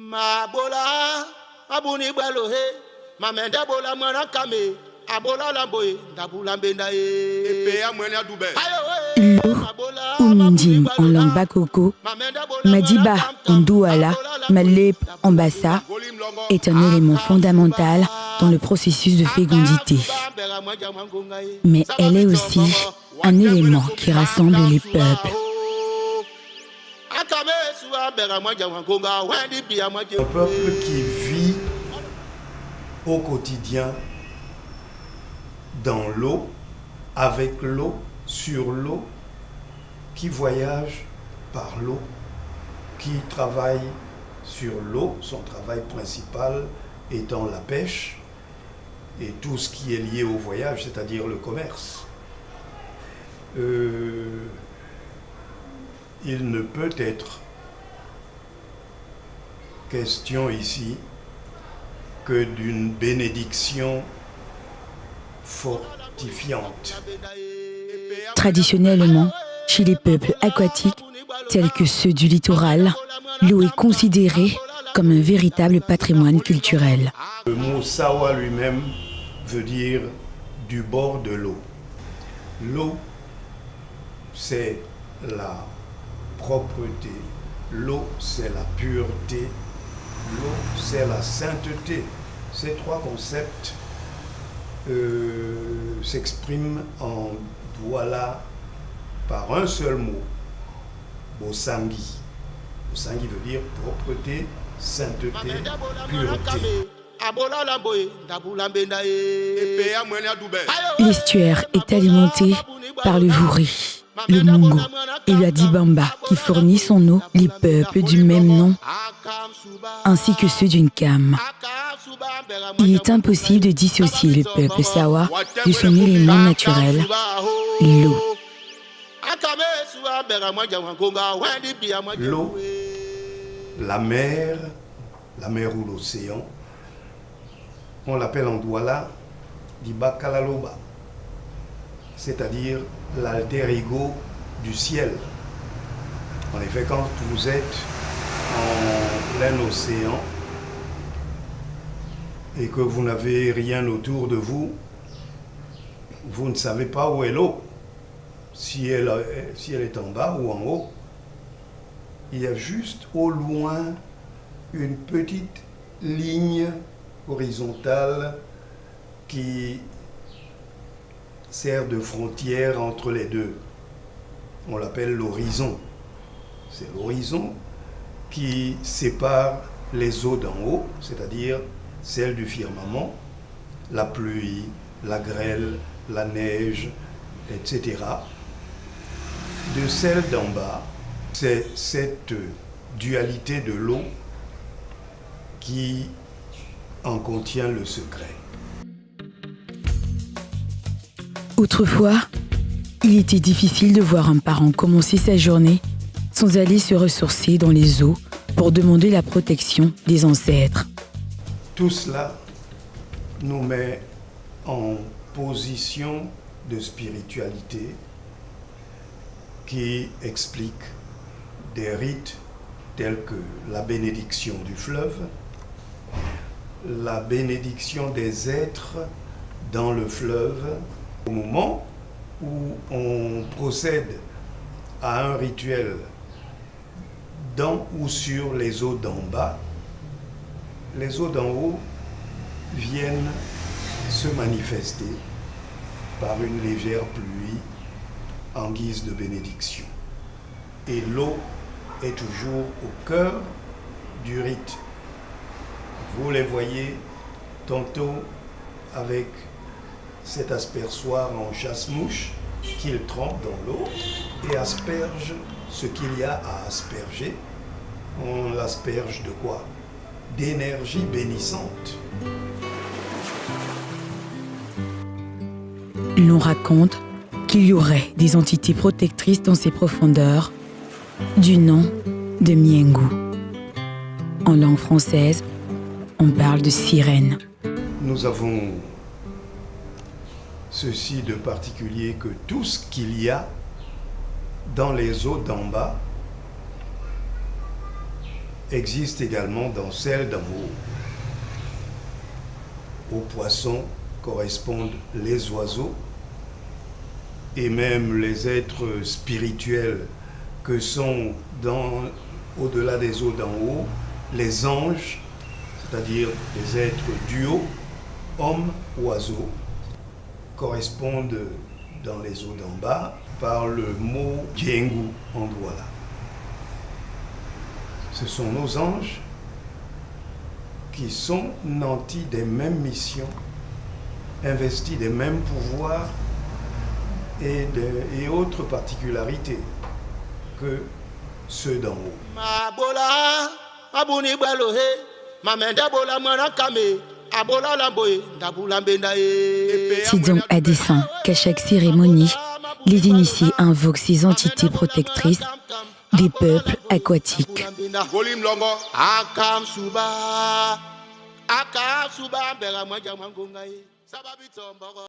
Mabola, abuni balohe, mamenda bola mwana kame, abola lamboe, dabula mbenda e. L'eau, ou Mindjin en langue bakoko, Madiba en douala, Malep en bassa, est un élément fondamental dans le processus de fécondité. Mais elle est aussi un élément qui rassemble les peuples. Un peuple qui vit au quotidien dans l'eau, avec l'eau, sur l'eau, qui voyage par l'eau, qui travaille sur l'eau, son travail principal étant la pêche et tout ce qui est lié au voyage, c'est-à-dire le commerce. Il ne peut être question ici que d'une bénédiction fortifiante. Traditionnellement, chez les peuples aquatiques, tels que ceux du littoral, l'eau est considérée comme un véritable patrimoine culturel. Le mot sawa lui-même veut dire du bord de l'eau. L'eau, c'est la propreté. L'eau, c'est la pureté. L'eau, c'est la sainteté. Ces trois concepts s'expriment en douala par un seul mot, Bosangi. Bosangi veut dire propreté, sainteté, pureté. L'estuaire est alimenté par le Vouri, le Mungo et le Adibamba qui fournissent en eau les peuples du même nom ainsi que ceux d'une Kam. Il est impossible de dissocier le peuple Sawa de son élément naturel, l'eau. L'eau, la mer ou l'océan, on l'appelle en douala Dibakalaloba, c'est-à-dire l'alter ego du ciel. En effet, quand vous êtes en plein océan et que vous n'avez rien autour de vous, vous ne savez pas où est l'eau. Si elle est en bas ou en haut, il y a juste au loin une petite ligne horizontale qui sert de frontière entre les deux. On l'appelle l'horizon. C'est l'horizon qui sépare les eaux d'en haut, c'est-à-dire celles du firmament, la pluie, la grêle, la neige, etc., de celle d'en bas. C'est cette dualité de l'eau qui en contient le secret. Autrefois, il était difficile de voir un parent commencer sa journée sans aller se ressourcer dans les eaux pour demander la protection des ancêtres. Tout cela nous met en position de spiritualité qui explique des rites tels que la bénédiction du fleuve, la bénédiction des êtres dans le fleuve. Au moment où on procède à un rituel dans ou sur les eaux d'en bas, les eaux d'en haut viennent se manifester par une légère pluie en guise de bénédiction. Et l'eau est toujours au cœur du rite. Vous les voyez tantôt avec cet aspersoir en chasse-mouche qu'ils trempent dans l'eau et aspergent ce qu'il y a à asperger. On l'asperge de quoi? D'énergie bénissante. L'on raconte qu'il y aurait des entités protectrices dans ces profondeurs, du nom de Miengu. En langue française, on parle de sirène. Nous avons ceci de particulier que tout ce qu'il y a dans les eaux d'en bas existe également dans celle d'en haut. Aux poissons correspondent les oiseaux et même les êtres spirituels que sont au-delà des eaux d'en haut, les anges, c'est-à-dire les êtres du haut, hommes, oiseaux, correspondent dans les eaux d'en bas par le mot Diengu en Douala. Ce sont nos anges qui sont nantis des mêmes missions, investis des mêmes pouvoirs et autres particularités que ceux d'en haut. C'est donc à dessein qu'à chaque cérémonie, les initiés invoquent ces entités protectrices des peuples aquatiques.